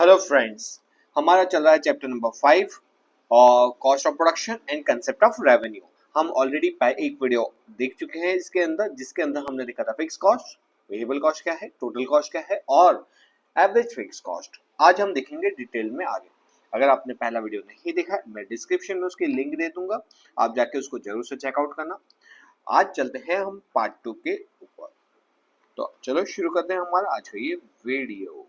Hello friends, हमारा चल रहा है चैप्टर नंबर 5 और cost of production and concept of revenue. हम ऑलरेडी एक वीडियो देख चुके हैं इसके अंदर, जिसके अंदर हमने देखा था फिक्स कॉस्ट, वेरिएबल कॉस्ट क्या है, टोटल कॉस्ट क्या है और एवरेज फिक्स कॉस्ट। आज हम देखेंगे डिटेल में आगे। अगर आपने पहला वीडियो नहीं देखा है, मैं डिस्क्रिप्शन में उसकी लिंक दे दूंगा, आप जाके उसको जरूर से चेकआउट करना। आज चलते हैं हम पार्ट 2 के ऊपर। तो चलो शुरू करते हैं हमारा आज का ये वीडियो।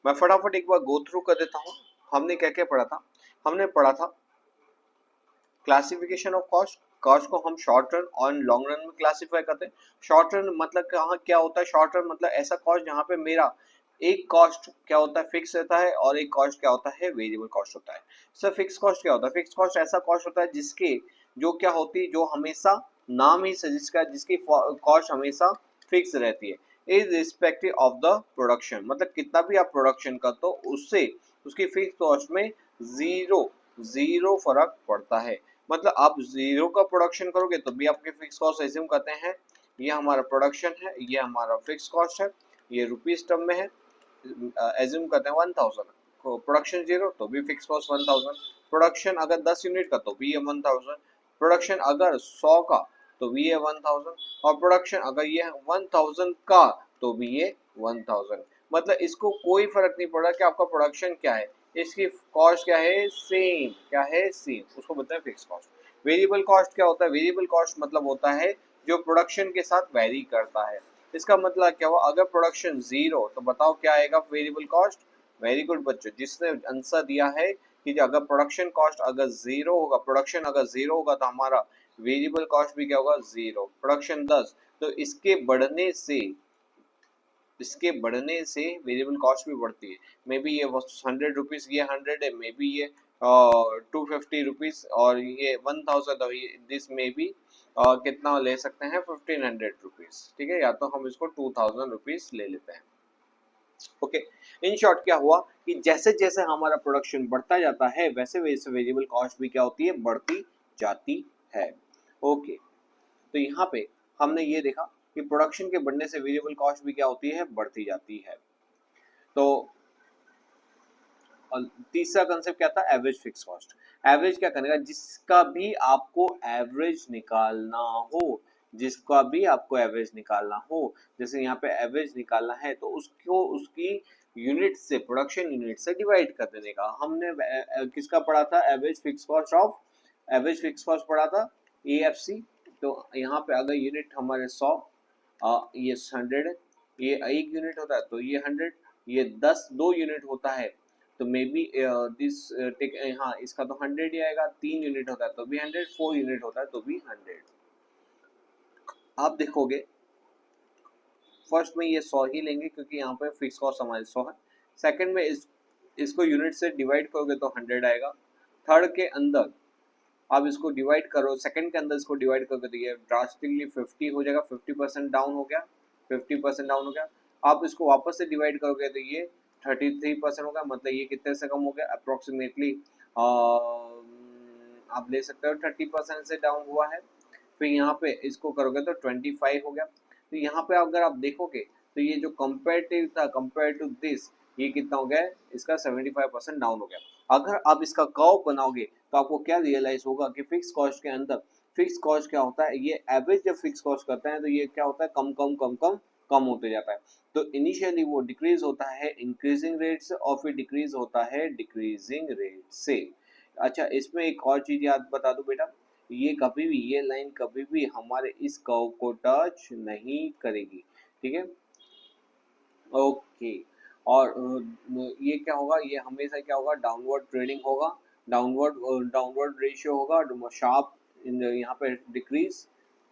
मैं फटाफट एक बार गो थ्रू कर देता हूँ। हमने क्या क्या पढ़ा था? हमने पढ़ा था क्लासिफिकेशन ऑफ कॉस्ट। कॉस्ट को हम शॉर्ट रन और लॉन्ग रन में क्लासिफाई करते हैं। शॉर्ट रन मतलब कहाँ क्या होता है? शॉर्ट रन मतलब ऐसा कॉस्ट जहाँ पे मेरा एक कॉस्ट क्या होता है, फिक्स रहता है, और एक कॉस्ट क्या होता है, वेरिएबल कॉस्ट होता है। सर फिक्स कॉस्ट क्या होता है? फिक्स कॉस्ट ऐसा कॉस्ट होता है जिसके जो क्या होती है, जो हमेशा नाम ही सजेस्ट का, जिसकी कॉस्ट हमेशा फिक्स रहती है is respective of the production. मतलब कितना भी आप प्रोडक्शन कर तो उससे उसकी फिक्स कॉस्ट में जीरो जीरो फर्क पड़ता है। मतलब आप जीरो का प्रोडक्शन करोगे तो भी आपके फिक्स कॉस्ट एज्यूम करते हैं ये हमारा प्रोडक्शन है, ये हमारा फिक्स कॉस्ट है, ये रुपीज टर्म में है, एज्यूम करते हैं 1000। प्रोडक्शन जीरो तो भी फिक्स कॉस्ट 1000। प्रोडक्शन अगर 10 यूनिट का तो भी ये 1000। प्रोडक्शन अगर 100 का तो भी ये 1000, और प्रोडक्शन अगर ये 1000 का तो भी ये 1000। मतलब इसको कोई फर्क नहीं पड़ रहा कि आपका प्रोडक्शन क्या है, इसकी कॉस्ट क्या है, सेम क्या है, सेम, उसको बोलते हैं फिक्स कॉस्ट। वेरिएबल कॉस्ट क्या होता है? वेरिएबल कॉस्ट मतलब होता है जो प्रोडक्शन के साथ वैरी करता है। इसका मतलब क्या हुआ? अगर प्रोडक्शन जीरो तो बताओ क्या आएगा वेरिएबल कॉस्ट। वेरी गुड बच्चों, जिसने आंसर दिया है कि अगर प्रोडक्शन कॉस्ट अगर जीरो होगा, प्रोडक्शन अगर जीरो होगा तो हमारा वेरिएबल कॉस्ट भी क्या होगा, जीरो। प्रोडक्शन 10 तो इसके बढ़ने से वेरिएबल कॉस्ट भी बढ़ती है। मे बी ये 100 रुपीज, ये 100 है, मे बी ये 250 रुपीज, और ये 1000, दिस मे बी कितना ले सकते हैं, 1500 रुपीज। ठीक है, या तो हम इसको 2000 रुपीज ले लेते हैं। ओके, इन शॉर्ट क्या हुआ कि जैसे जैसे हमारा प्रोडक्शन बढ़ता जाता है वैसे वैसे वेरिएबल कॉस्ट भी क्या होती है, बढ़ती जाती है। ओके, तो यहाँ पे हमने ये देखा कि प्रोडक्शन के बढ़ने से वेरिएबल कॉस्ट भी क्या होती है, बढ़ती जाती है। तो और तीसरा कंसेप्ट क्या था, एवरेज फिक्स कॉस्ट। एवरेज क्या करने का, जिसका भी आपको एवरेज निकालना हो, जिसका भी आपको एवरेज निकालना हो, जैसे यहाँ पे एवरेज निकालना है तो उसको उसकी यूनिट से, प्रोडक्शन यूनिट से डिवाइड कर देने का। हमने किसका पढ़ा था, average fix cost of, average fix cost पढ़ा था एएफसी। तो यहाँ पे अगर यूनिट हमारे 100, ये 100 है, ये एक यूनिट होता है तो ये 100, ये 10 दो यूनिट होता है तो मे बी दिस टेक, हाँ इसका तो 100 ही आएगा। 3 यूनिट होता है तो भी 100, 4 यूनिट होता है तो भी 100। आप देखोगे फर्स्ट में ये 100 ही लेंगे क्योंकि यहाँ पे फिक्स कॉस्ट हमारे 100 है। सेकंड में इसको यूनिट से डिवाइड करोगे तो 100 आएगा। थर्ड के अंदर आप इसको डिवाइड करो, सेकंड के अंदर इसको डिवाइड करोगे तो ये ड्रास्टिकली 50 हो जाएगा, 50% डाउन हो गया, 50% डाउन हो गया। आप इसको वापस से डिवाइड करोगे तो ये 33% होगा। मतलब ये कितने से कम हो गया, अप्रोक्सीमेटली आप ले सकते हो 30% से डाउन हुआ है। फिर यहाँ पे इसको करोगे तो 25 हो गया। तो यहाँ पे अगर आप देखोगे तो ये जो कंपेरेटिव था, कंपेयर टू दिस, ये कितना हो गया है, इसका 75% डाउन हो गया। अगर आप इसका कर्व बनाओगे तो आपको क्या रियलाइज होगा कि फिक्स कॉस्ट के अंदर, फिक्स कॉस्ट क्या होता है, ये एवरेज जब फिक्स कॉस्ट करता है तो ये क्या होता है, कम कम कम कम कम होते जाता है। तो इनिशियली वो डिक्रीज होता है इंक्रीजिंग रेट से, और फिर डिक्रीज होता है डिक्रीजिंग रेट से। अच्छा, इसमें एक और चीज याद बता दो बेटा, ये कभी भी, ये लाइन कभी भी हमारे इस कर्व को टच नहीं करेगी। ठीक है, ओके। और ये क्या होगा, ये हमेशा क्या होगा, डाउनवर्ड ट्रेडिंग होगा, डाउनवर्ड डाउनवर्ड रेशियो होगा, शार्प यहाँ पे डिक्रीज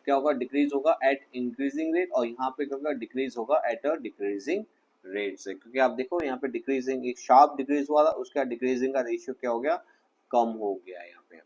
क्या होगा, डिक्रीज होगा एट इंक्रीजिंग रेट, और यहाँ पे क्या होगा, डिक्रीज होगा एट अ डिक्रीजिंग रेट से। क्योंकि आप देखो यहाँ पे डिक्रीजिंग, एक शार्प डिक्रीज हुआ था, उसका डिक्रीजिंग का रेशियो क्या हो गया, कम हो गया यहाँ पे।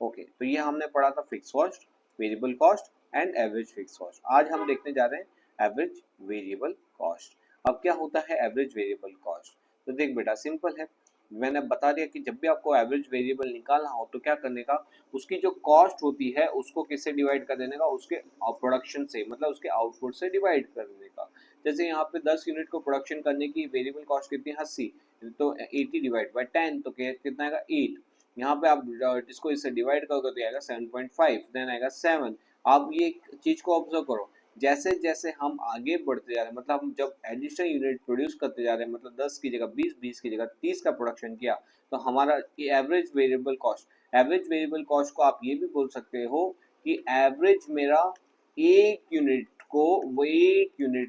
ओके, तो ये हमने पढ़ा था fix cost, variable cost and average fix cost. आज हम देखने जा रहे हैं एवरेज वेरिएबल कॉस्ट। अब क्या होता है एवरेज वेरिएबल कॉस्ट? तो देख बेटा, सिंपल है, मैंने बता दिया कि जब भी आपको एवरेज वेरिएबल निकालना हो तो क्या करने का, उसकी जो कॉस्ट होती है उसको किससे डिवाइड कर देने का, उसके प्रोडक्शन से, मतलब उसके आउटपुट से डिवाइड कर देने का। जैसे यहाँ पे 10 यूनिट को प्रोडक्शन करने की वेरिएबल कॉस्ट कितनी है 80, तो 80 डिवाइड बाय 10 तो कितना आएगा 8। यहाँ पे आप इसको इससे डिवाइड करोगे तो आएगा 7.5, देन आएगा 7। आप ये चीज को ऑब्जर्व करो, जैसे जैसे हम आगे बढ़ते जा रहे हैं, मतलब हम जब एडिशनल यूनिट प्रोड्यूस करते जा रहे हैं, मतलब 10 की जगह 20, 20 की जगह 30 का प्रोडक्शन किया, तो हमारा average variable cost, average variable cost को आप ये भी बोल सकते हो कि एवरेज मेरा एक यूनिट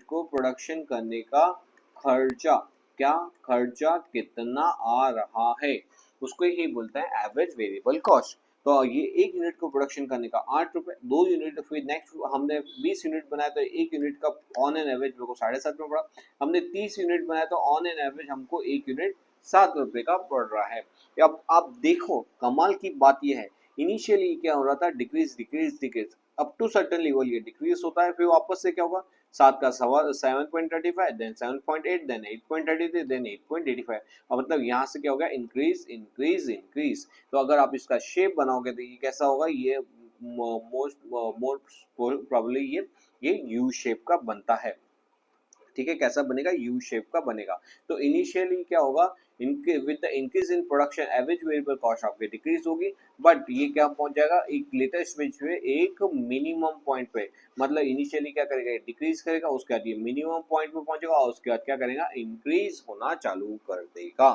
को प्रोडक्शन करने का खर्चा, क्या खर्चा कितना आ रहा है, उसको ही बोलते हैं एवरेज वेरिएबल कॉस्ट। तो ये एक यूनिट को प्रोडक्शन करने का 8 रुपए, 2 यूनिट, फिर नेक्स्ट हमने 20 यूनिट बनाया तो एक यूनिट का ऑन एन एवरेज मेरे को 7.5 में पड़ा, हमने 30 यूनिट बनाया तो ऑन एन एवरेज हमको एक यूनिट 7 रुपए का पड़ रहा है। अब आप देखो कमाल की बात यह है, इनिशियली क्या हो रहा था, decrease decrease decrease, up to certain level ये डिक्रीज होता है, फिर वापस से क्या होगा, 7 का सवा 7.35, देन 7.8, देन 8.33, देन 8.85, और मतलब यहाँ से क्या होगा, इंक्रीज इंक्रीज इंक्रीज। तो अगर आप इसका शेप बनाओगे तो ये कैसा होगा, ये मोस्ट प्रोबेबली ये यू शेप का बनता है। ठीक है, कैसा बनेगा, यू शेप का बनेगा। तो इनिशियली क्या होगा, इनके with the increase in production average variable cost आपकी डिक्रीज होगी, बट ये क्या पहुंच जाएगा एक लेटेस्ट स्टेज पे एक मिनिमम पॉइंट पे, मतलब इनिशियली क्या करेगा, डिक्रीज करेगा, उसके बाद ये मिनिमम पॉइंट पे पहुंचेगा और उसके बाद क्या करेगा, इंक्रीज होना चालू कर देगा।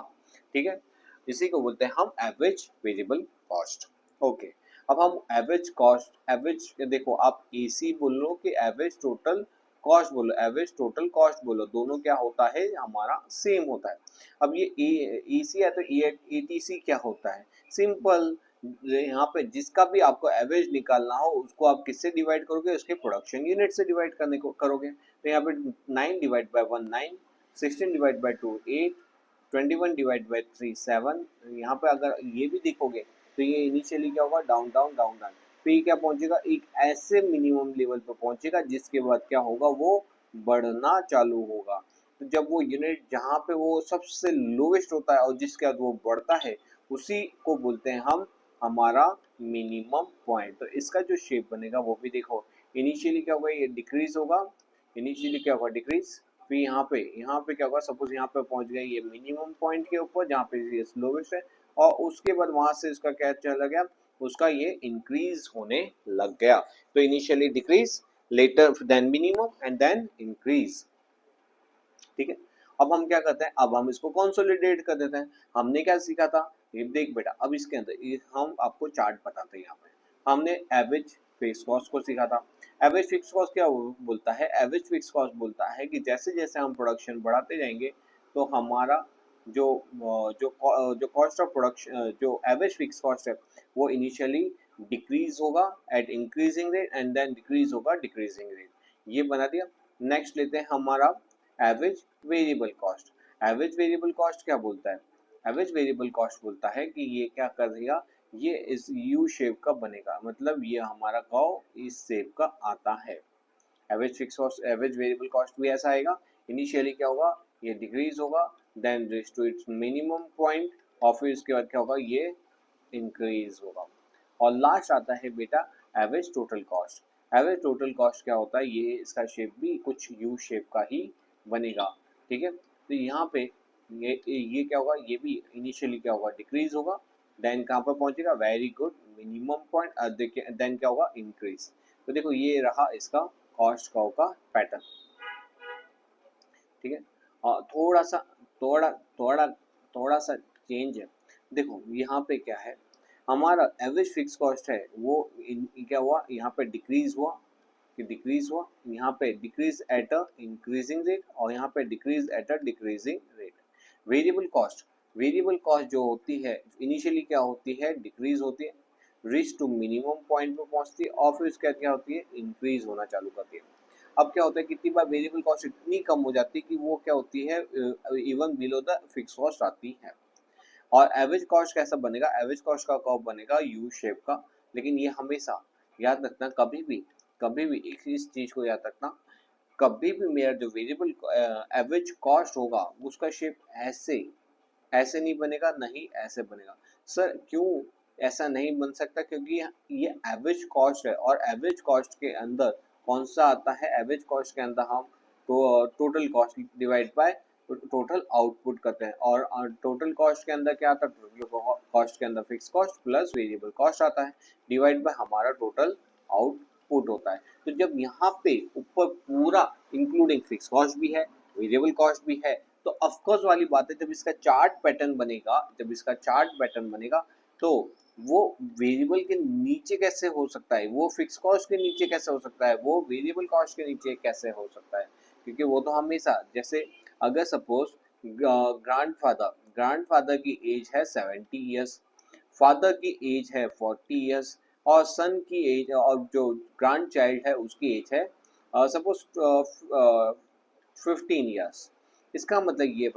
ठीक है, इसी को बोलते हैं हम एवरेज वेरिएबल कॉस्ट। ओके, अब हम एवरेज कॉस्ट, एवरेज देखो आप एसी बोल लो कि एवरेज टोटल कॉस्ट बोलो, एवरेज टोटल कॉस्ट बोलो, दोनों क्या होता है हमारा सेम होता है। अब ये ईसी है तो एटीसी क्या होता है, सिंपल, यहाँ पे जिसका भी आपको एवरेज निकालना हो उसको आप किससे डिवाइड करोगे, उसके प्रोडक्शन यूनिट से डिवाइड करने को करोगे। तो यहाँ पे 9 divide by 1 9, 16 divide by 2 8, 21 divide by 3 7। यहाँ पे अगर ये भी देखोगे तो ये इनिशियली क्या होगा, डाउन डाउन डाउन डाउन, तो ये क्या पहुंचेगा, एक ऐसे मिनिमम लेवल पे पहुंचेगा जिसके बाद क्या होगा, वो बढ़ना चालू होगा। तो जब वो यूनिट जहाँ पे वो सबसे लोवेस्ट होता है और जिसके बाद वो बढ़ता है, उसी को बोलते हैं हम हमारा मिनिमम पॉइंट। तो इसका जो शेप बनेगा वो भी देखो, इनिशियली क्या होगा, ये डिक्रीज होगा, इनिशियली क्या होगा डिक्रीज, फिर यहाँ पे क्या होगा, सपोज यहाँ पे पहुंच गए ये मिनिमम पॉइंट के ऊपर जहाँ पे ये स्लोवेस्ट है, और उसके बाद वहां से इसका क्या चला गया, उसका ये इंक्रीज होने लग गया। तो initially decrease, later then minimum and then increase. ठीक है, अब हम क्या करते हैं, अब हम इसको कंसोलिडेट कर देते हैं। हमने क्या सीखा था, ये देख बेटा, अब इसके अंदर ये हम आपको चार्ट बताते हैं। यहाँ पे हमने एवरेज फिक्स कॉस्ट को सीखा था। एवरेज फिक्स कॉस्ट क्या बोलता है, एवरेज फिक्स कॉस्ट बोलता है कि जैसे जैसे हम प्रोडक्शन बढ़ाते जाएंगे तो हमारा जो जो कॉस्ट ऑफ प्रोडक्शन, जो एवरेज फिक्स कॉस्ट है, वो इनिशियली डिक्रीज होगा at increasing rate and then decrease होगा डिक्रीजिंग रेट। ये बना दिया। नेक्स्ट लेते हैं हमारा average variable cost. Average variable cost क्या बोलता है, एवरेज वेरिएबल कॉस्ट बोलता है कि ये क्या कर देगा, ये इस यू शेप का बनेगा, मतलब ये हमारा कर्व इस शेप का आता है। Average fix cost, average variable cost भी ऐसा आएगा, इनिशियली क्या होगा, ये डिक्रीज होगा, then reach to its minimum point, और फिर इसके बाद क्या होगा, ये इंक्रीज होगा, और लास्ट आता है बेटा average total cost. Average total cost क्या होता है, ये इसका शेप भी कुछ यू शेप का ही बनेगा। ठीक है, तो यहाँ पे ये क्या होगा, ये भी इनिशियली क्या होगा, डिक्रीज होगा, देन कहाँ पर पहुंचेगा, वेरी गुड, मिनिमम पॉइंट, देखिए देन क्या होगा, इंक्रीज। तो देखो ये रहा इसका कॉस्ट कर्व का पैटर्न। ठीक है, और थोड़ा थोड़ा थोड़ा सा चेंज है। देखो यहाँ पे क्या है, हमारा एवरेज फिक्स कॉस्ट है वो क्या हुआ, यहाँ पे डिक्रीज हुआ, कि डिक्रीज हुआ, यहाँ पे decrease at a increasing rate, और यहाँ पे decrease at a decreasing rate. Variable cost, variable cost जो होती है इनिशियली क्या होती है, डिक्रीज होती है, रीच टू मिनिमम पॉइंट पे पहुंचती है, और फिर उसके बाद क्या होती है, इंक्रीज होना चालू करती है। अब क्या होता है, कितनी बार वेरिएबल कॉस्ट इतनी कम हो जाती है कि वो क्या होती है, even below the fix cost आती है। और एवरेज कॉस्ट कैसा बनेगा, एवरेज कॉस्ट का कर्व बनेगा यू शेप का। लेकिन ये हमेशा याद रखना, कभी भी एक इस चीज को याद रखना, कभी भी मेरा जो वेरिएबल एवरेज कॉस्ट होगा उसका शेप ऐसे ऐसे नहीं बनेगा, नहीं ऐसे बनेगा। सर क्यों ऐसा नहीं बन सकता, क्योंकि ये एवरेज कॉस्ट है, और एवरेज कॉस्ट के अंदर कौन सा आता है, एवरेज कॉस्ट के अंदर हम तो total cost divide by total output करते हैं। और टोटल कॉस्ट के अंदर क्या आता है, टोटल कॉस्ट के अंदर fix cost plus variable cost आता है डिवाइड बाय हमारा टोटल आउटपुट होता है। तो जब यहाँ पे ऊपर पूरा इंक्लूडिंग फिक्स कॉस्ट भी है, वेरिएबल कॉस्ट भी है, तो ऑफकोर्स वाली बात है, जब इसका चार्ट पैटर्न बनेगा तो वो वेरिएबल के नीचे कैसे हो सकता है, वो फिक्स कॉस्ट के नीचे कैसे हो सकता है, वो वेरिएबल कॉस्ट के नीचे कैसे हो सकता है, क्योंकि वो तो हमेशा, जैसे अगर सपोज ग्रैंडफादर की एज है 70 ईयर्स, फादर की एज है 40 ईयर्स, और सन की एज और जो ग्रैंड चाइल्ड है उसकी एज है सपोज 15 ईयर्स। इसका मतलब ये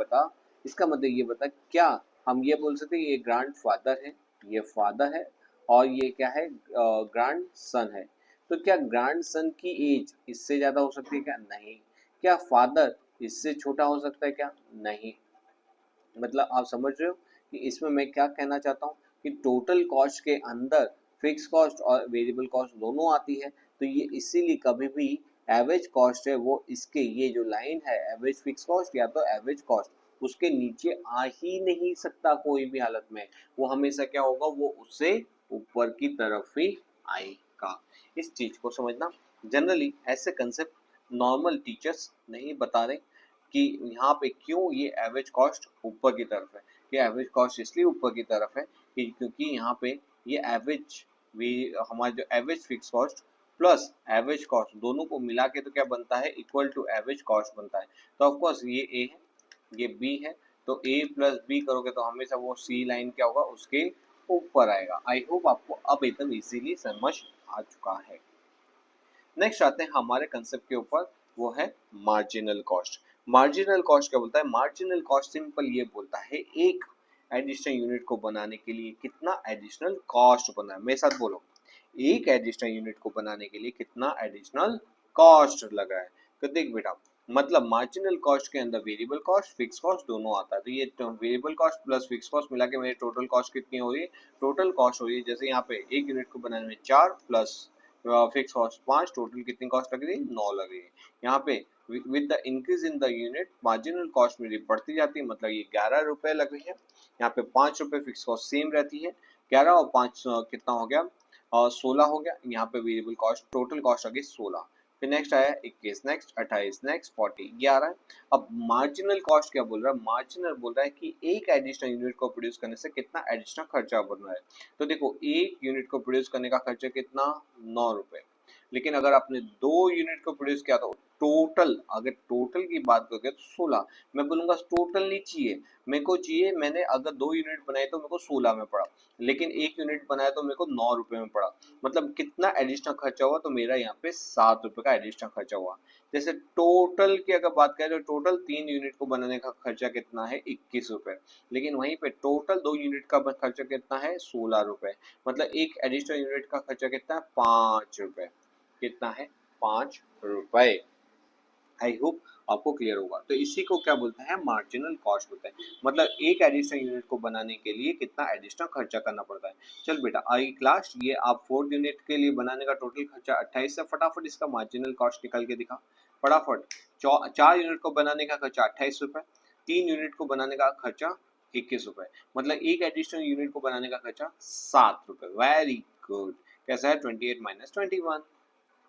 बता क्या हम ये बोल सकते हैं ये ग्रैंड फादर है, ये फादर है, और ये क्या है, ग्रैंड सन है। तो क्या ग्रैंड सन की एज इससे ज्यादा हो सकती है क्या? नहीं। क्या फादर इससे छोटा हो सकता है क्या? नहीं। मतलब आप समझ रहे हो कि इसमें मैं क्या कहना चाहता हूँ कि टोटल कॉस्ट के अंदर फिक्स कॉस्ट और वेरिएबल कॉस्ट दोनों आती है। तो ये इसीलिए कभी भी एवरेज कॉस्ट है वो इसके ये जो लाइन है एवरेज फिक्स कॉस्ट या तो एवरेज कॉस्ट, उसके नीचे आ ही नहीं सकता कोई भी हालत में। वो हमेशा क्या होगा, वो उससे ऊपर की तरफ ही आएगा। इस चीज को समझना। जनरली ऐसे कंसेप्ट नॉर्मल टीचर्स नहीं बता रहे कि यहाँ पे क्यों ये एवरेज कॉस्ट ऊपर की तरफ है। ये एवरेज कॉस्ट इसलिए ऊपर की तरफ है कि क्योंकि यहाँ पे ये एवरेज भी हमारा जो average fix cost plus average cost दोनों को मिला के तो क्या बनता है, इक्वल टू एवरेज कॉस्ट बनता है। तो ऑफकोर्स ये ए है, ये बी है, तो ए प्लस बी करोगे तो हमेशा वो सी लाइन क्या होगा, उसके ऊपर आएगा। आई होप आपको अब एकदम इजीली समझ आ चुका है। नेक्स्ट आते हैं हमारे कंसेप्ट के ऊपर, वो है मार्जिनल कॉस्ट। मार्जिनल कॉस्ट क्या बोलता है? मार्जिनल कॉस्ट सिंपल ये बोलता है एक एडिशनल यूनिट को बनाने के लिए कितना एडिशनल कॉस्ट बना है। मेरे साथ बोलो, एक एडिशनल यूनिट को बनाने के लिए कितना एडिशनल कॉस्ट लगा है। तो देख बेटा, मतलब मार्जिनल कॉस्ट के अंदर वेरिएबल कॉस्ट फिक्स कॉस्ट दोनों आता है। तो ये variable cost plus fix cost मिला के मेरी टोटल कॉस्ट कितनी हो रही है, टोटल कॉस्ट हो रही है, जैसे यहाँ पे एक यूनिट को बनाने में 4 प्लस फिक्स कॉस्ट 5, टोटल कितनी कॉस्ट लग रही है, 9 लग रही है। यहाँ पे with the increase in the unit marginal cost मेरी बढ़ती जाती है, मतलब ये 11 रुपए लग रही है। यहाँ पे 5 रुपए फिक्स कॉस्ट सेम रहती है, 11 और 5 कितना हो गया, 16 हो गया। यहाँ पे वेरिएबल कॉस्ट टोटल कॉस्ट आ गई 16। फिर नेक्स्ट आया 21, नेक्स्ट 28, नेक्स्ट 40, 11। अब मार्जिनल कॉस्ट क्या बोल रहा है, मार्जिनल बोल रहा है कि एक एडिशनल यूनिट को प्रोड्यूस करने से कितना एडिशनल खर्चा बन रहा है। तो देखो, एक यूनिट को प्रोड्यूस करने का खर्चा कितना, 9 रुपए। लेकिन अगर आपने 2 यूनिट को प्रोड्यूस किया तो टोटल, अगर टोटल की बात करें तो 16। मैं बोलूंगा टोटल नहीं चाहिए, मेरे को चाहिए, मैंने अगर 2 यूनिट बनाए तो मेरे को 16 में पड़ा, लेकिन एक यूनिट बनाया तो मेरे को 9 रुपए में पड़ा। मतलब कितना एडिशनल खर्चा हुआ, तो मेरा यहाँ पे 7 रुपए का एडिशनल खर्चा हुआ। जैसे टोटल की अगर बात करें तो टोटल 3 यूनिट को बनाने का खर्चा कितना है, 21 रुपए। लेकिन वहीं पे टोटल 2 यूनिट का खर्चा कितना है, 16 रुपए। मतलब एक एडिशनल यूनिट का खर्चा कितना है, 5 रुपए। कितना है, 5 रुपए। आई होप आपको क्लियर होगा। तो इसी को क्या बोलते हैं, मार्जिनल कॉस्ट बोलते हैं। मतलब एक एडिशनल यूनिट को बनाने के लिए कितना एडिशनल खर्चा करना पड़ता है। चल बेटा, आई क्लास, ये आप 4 यूनिट के लिए बनाने का टोटल खर्चा 28 है। फटाफट इसका मार्जिनल कॉस्ट निकाल के दिखा फटाफट। 4 यूनिट को बनाने का खर्चा 28 रुपए, 3 यूनिट को बनाने का खर्चा 21 रुपए, मतलब एक एडिशनल यूनिट को बनाने का खर्चा 7 रुपए। Very good. कैसा है, 28 माइनस 21।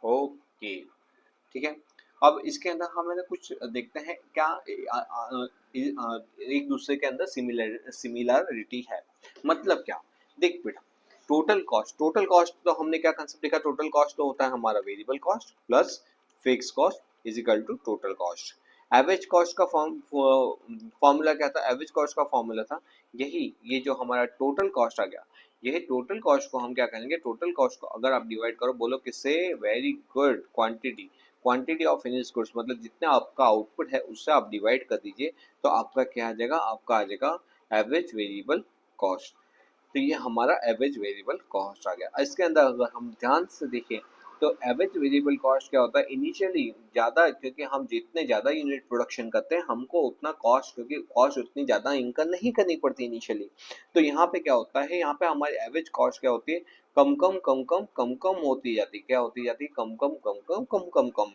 ओके, ठीक है। अब इसके अंदर हम कुछ देखते हैं क्या एक दूसरे के अंदर सिमिलरिटी है। मतलब क्या, देख बेटा, टोटल कॉस्ट तो हमने क्या कंसेप्ट देखा, टोटल कॉस्ट तो होता है हमारा variable cost plus fix cost is equal to total cost. Average cost का फॉर्मूला क्या था, एवरेज कॉस्ट का फॉर्मूला था यही, ये जो हमारा टोटल कॉस्ट आ गया, यही टोटल कॉस्ट को हम क्या करेंगे, टोटल कॉस्ट को अगर आप डिवाइड करो, बोलो किससे, very good, quantity of finished goods, मतलब जितने आपका आउटपुट है उससे आप डिवाइड कर दीजिए, तो आपका क्या आ जाएगा, आपका आ जाएगा एवरेज वेरिएबल कॉस्ट। तो ये हमारा एवरेज वेरिएबल कॉस्ट आ गया। इसके अंदर अगर हम ध्यान से देखें तो एवरेज वेरिएबल कॉस्ट क्या होता है, इनिशियली ज़्यादा, क्योंकि हम जितने ज़्यादा यूनिट प्रोडक्शन करते हैं हमको उतना कॉस्ट, क्योंकि कॉस्ट उतनी ज़्यादा इंकर नहीं करनी पड़ती इनिशियली। तो यहाँ पे क्या होता है, यहाँ पे हमारी एवरेज कॉस्ट क्या होती है, कम कम कम कम कम कम होती जाती है। क्या होती जाती है, कम कम कम कम कम कम कम।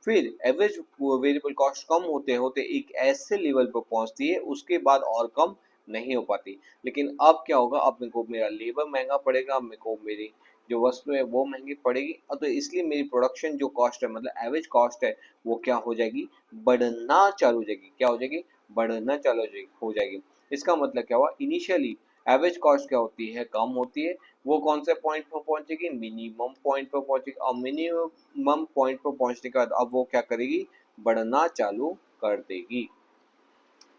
फिर एवरेज वेरिएबल कॉस्ट कम होते होते एक ऐसे लेवल पर पहुंचती है, उसके बाद और कम नहीं हो पाती। लेकिन अब क्या होगा, अब मेरे को मेरा लेबर महंगा पड़ेगा, मेरे को मेरी जो वस्तु है वो महंगी पड़ेगी, और तो इसलिए मेरी प्रोडक्शन जो कॉस्ट है, मतलब एवरेज कॉस्ट है, वो क्या हो जाएगी, बढ़ना चालू हो जाएगी। क्या हो जाएगी, बढ़ना चालू हो जाएगी। इसका मतलब क्या हुआ, इनिशियली एवरेज कॉस्ट क्या होती है, कम होती है, वो कौन से पॉइंट पर पहुंचेगी, मिनिमम पॉइंट पर पहुंचेगी, और मिनिमम पॉइंट पर पहुंचने के बाद अब वो क्या करेगी, बढ़ना चालू कर देगी।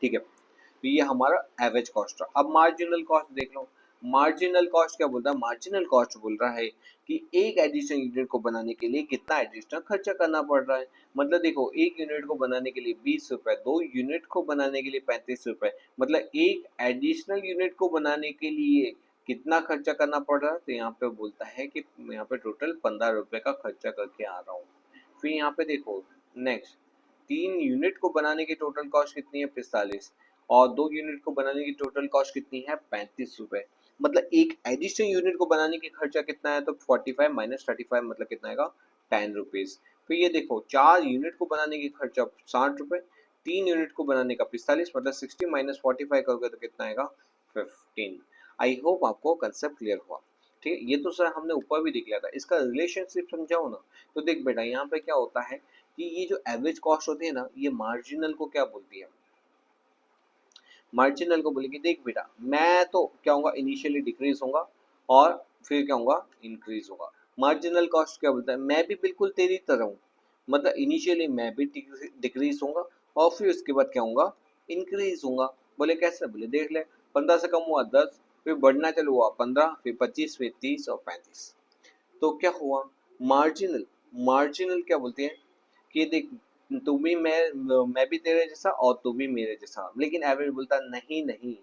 ठीक है, तो ये हमारा एवरेज कॉस्ट है। अब मार्जिनल कॉस्ट देख लो। मार्जिनल कॉस्ट क्या बोलता है, मार्जिनल कॉस्ट बोल रहा है कि एक एडिशनल यूनिट को बनाने के लिए कितना एडिशनल खर्चा करना पड़ रहा है। मतलब देखो, एक यूनिट को बनाने के लिए 20 रुपए, 2 यूनिट को बनाने के लिए 35 रुपए, मतलब एक एडिशनल यूनिट को बनाने के लिए कितना खर्चा करना पड़ रहा है। तो यहाँ पे बोलता है कि यहाँ पे टोटल 15 रुपए का खर्चा करके आ रहा हूँ। फिर यहाँ पे देखो नेक्स्ट, 3 यूनिट को बनाने की टोटल कॉस्ट कितनी है, 45, और 2 यूनिट को बनाने की टोटल कॉस्ट कितनी है, 35 रुपए। मतलब एक एडिशनल यूनिट को बनाने की खर्चा कितना है, तो 45 माइनस 35 मतलब कितना आएगा, 10 रुपीज। फिर ये देखो, 4 यूनिट को बनाने की खर्चा 60 रुपए, 3 यूनिट को बनाने का 45, मतलब 60 माइनस 45 करोगे तो कितना आएगा, 15। आई होप आपको कंसेप्ट क्लियर हुआ। ठीक है, ये तो सर हमने ऊपर भी देख लिया था, इसका रिलेशनशिप समझाओ ना। तो देख बेटा, यहाँ पे क्या होता है कि ये जो एवरेज कॉस्ट होती है ना, ये मार्जिनल को क्या बोलती है, मार्जिनल को बोलेगी, देख बेटा मैं तो क्या होगा, इनिशियली डिक्रीज होगा और फिर क्या होगा, इंक्रीज होगा। मार्जिनल कॉस्ट क्या बोलता है, मैं भी बिल्कुल तेरी तरह हूँ, मतलब इनिशियली मैं भी डिक्रीज होगा और फिर उसके बाद क्या होगा, इंक्रीज होगा। बोले कैसे, बोले देख ले, 15 से कम हुआ 10, फिर बढ़ना चालू हुआ 15, फिर 25, फिर 30 और 35। तो क्या हुआ, मार्जिनल, मार्जिनल क्या बोलते हैं कि देख, तू भी मैं भी तेरे जैसा और तू भी मेरे जैसा, लेकिन एवरेज बोलता नहीं नहीं,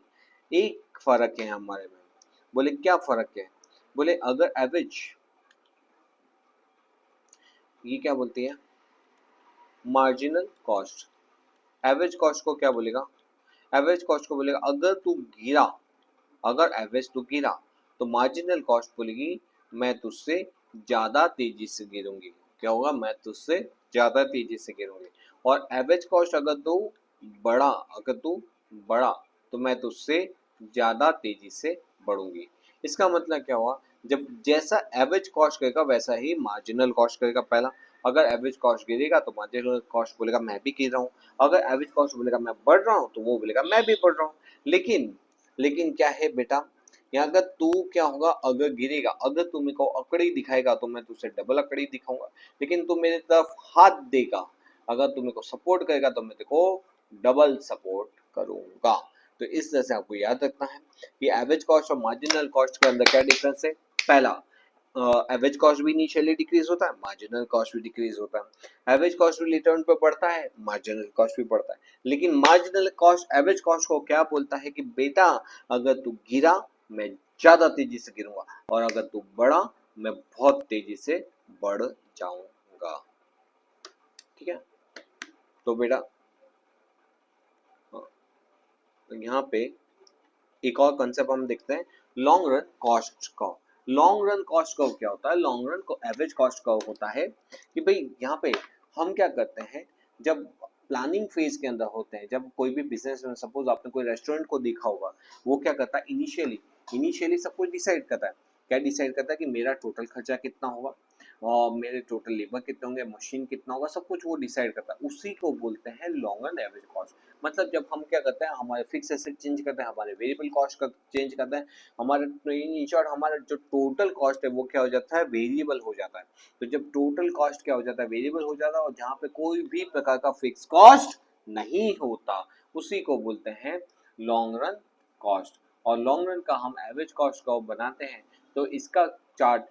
एक फर्क है हमारे में। बोले क्या फर्क है, बोले अगर एवरेज, ये क्या बोलती है, मार्जिनल कॉस्ट, एवरेज कॉस्ट को क्या बोलेगा, एवरेज कॉस्ट को बोलेगा अगर तू गिरा, अगर एवरेज तू गिरा तो मार्जिनल कॉस्ट बोलेगी मैं तुझसे ज्यादा तेजी से गिरूंगी। क्या होगा, मैं तुझसे ज्यादा तेजी से गिरूंगी। और एवरेज कॉस्ट अगर तू बढ़ा, अगर तू बढ़ा तो मैं तुझसे ज्यादा तेजी से बढ़ूंगी। इसका मतलब क्या हुआ, जब जैसा एवरेज कॉस्ट करेगा वैसा ही मार्जिनल कॉस्ट करेगा। पहला, अगर एवरेज कॉस्ट गिरेगा तो मार्जिनल कॉस्ट बोलेगा मैं भी गिर रहा हूँ, अगर एवरेज कॉस्ट बोलेगा मैं बढ़ रहा हूँ तो वो बोलेगा मैं भी बढ़ रहा हूँ। लेकिन लेकिन क्या है बेटा, यहाँ अगर तू क्या होगा, अगर गिरेगा, अगर तू मेरे को अकड़ी दिखाएगा तो मैं तुझसे डबल अकड़ी दिखाऊंगा। लेकिन तू मेरी तरफ हाथ देगा, अगर तू मेरे को सपोर्ट करेगा तो मैं तेरे को डबल सपोर्ट करूंगा। तो इस तरह से आपको याद रखना है कि एवरेज कॉस्ट और मार्जिनल कॉस्ट के अंदर क्या डिफरेंस है। पहला, एवरेज कॉस्ट भी इनिशियली डिक्रीज होता है, मार्जिनल कॉस्ट भी डिक्रीज होता है। एवरेज कॉस्ट भी रिटर्न पे बढ़ता है, मार्जिनल कॉस्ट भी बढ़ता है। लेकिन मार्जिनल कॉस्ट एवरेज कॉस्ट को क्या बोलता है कि बेटा अगर तू गिरा मैं ज्यादा तेजी से गिरूंगा, और अगर तू बढ़ा मैं बहुत तेजी से बढ़ जाऊंगा। ठीक है, तो बेटा तो यहाँ पे एक और कंसेप्ट हम देखते हैं, लॉन्ग रन कॉस्ट का। लॉन्ग रन कॉस्ट कर्व क्या होता है, लॉन्ग रन को एवरेज कॉस्ट कर्व होता है कि भाई यहाँ पे हम क्या करते हैं, जब प्लानिंग फेज के अंदर होते हैं, जब कोई भी बिजनेस में, सपोज आपने कोई रेस्टोरेंट को देखा होगा, वो क्या करता है, इनिशियली इनिशियली सब कुछ डिसाइड करता है। क्या डिसाइड करता है कि मेरा टोटल खर्चा कितना होगा और मेरे टोटल लेबर कितने होंगे, मशीन कितना होगा, सब कुछ वो डिसाइड करता है। उसी को बोलते हैं लॉन्ग रन एवरेज कॉस्ट। मतलब जब हम क्या करते हैं, हमारे फिक्स एसेट चेंज करते हैं, हमारे वेरिएबल कॉस्ट का चेंज करते हैं, हमारे इन शॉर्ट हमारा जो टोटल कॉस्ट है वो क्या हो जाता है, वेरिएबल हो जाता है। तो जब टोटल कॉस्ट क्या हो जाता है, वेरिएबल हो जाता है, और जहाँ पे कोई भी प्रकार का फिक्स कॉस्ट नहीं होता, उसी को बोलते हैं लॉन्ग रन कॉस्ट। और लॉन्ग रन का हम एवरेज कॉस्ट का बनाते हैं, तो इसका चार्ट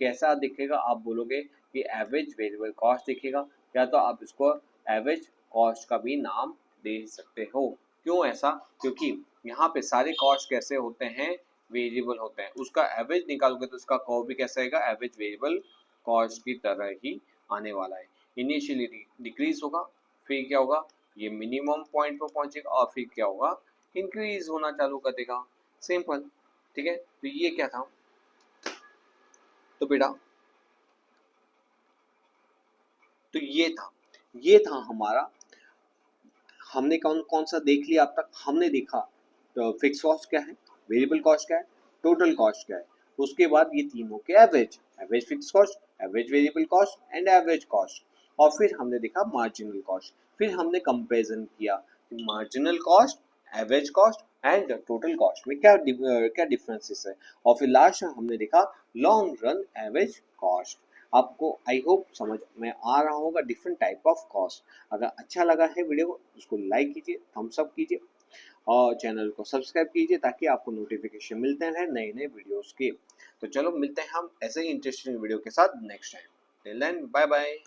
कैसा दिखेगा, आप बोलोगे कि एवरेज वेरिएबल कॉस्ट दिखेगा, या तो आप इसको एवरेज कॉस्ट का भी नाम दे सकते हो। क्यों ऐसा, क्योंकि यहाँ पे सारे कॉस्ट कैसे होते हैं, वेरिएबल होते हैं। उसका एवरेज निकालोगे तो उसका कर्व भी कैसा आएगा, एवरेज वेरिएबल कॉस्ट की तरह ही आने वाला है। इनिशियली डिक्रीज होगा, फिर क्या होगा, ये मिनिमम पॉइंट पर पहुंचेगा और फिर क्या होगा, इंक्रीज होना चालू कर देगा। सिंपल, ठीक है। तो ये क्या था, तो बेटा तो ये था हमारा, हमने कौन कौन सा देख लिया अब तक। हमने देखा तो फिक्स कॉस्ट क्या है, वेरिएबल कॉस्ट क्या है, टोटल कॉस्ट क्या है। उसके बाद ये तीनों के average, average fix cost, average variable cost and average cost. और फिर हमने देखा मार्जिनल कॉस्ट। फिर हमने कंपैरिजन किया कि marginal cost, average cost and total cost में क्या डिफरेंसेस है। और फिर लास्ट में हमने देखा लॉन्ग रन एवरेज कॉस्ट। आपको आई होप समझ में आ रहा होगा डिफरेंट टाइप ऑफ कॉस्ट। अगर अच्छा लगा है वीडियो उसको लाइक कीजिए, थम्स अप कीजिए और चैनल को सब्सक्राइब कीजिए ताकि आपको नोटिफिकेशन मिलते रहे नए नए वीडियोस के। तो चलो मिलते हैं हम ऐसे ही इंटरेस्टिंग वीडियो के साथ next time. Till then bye bye.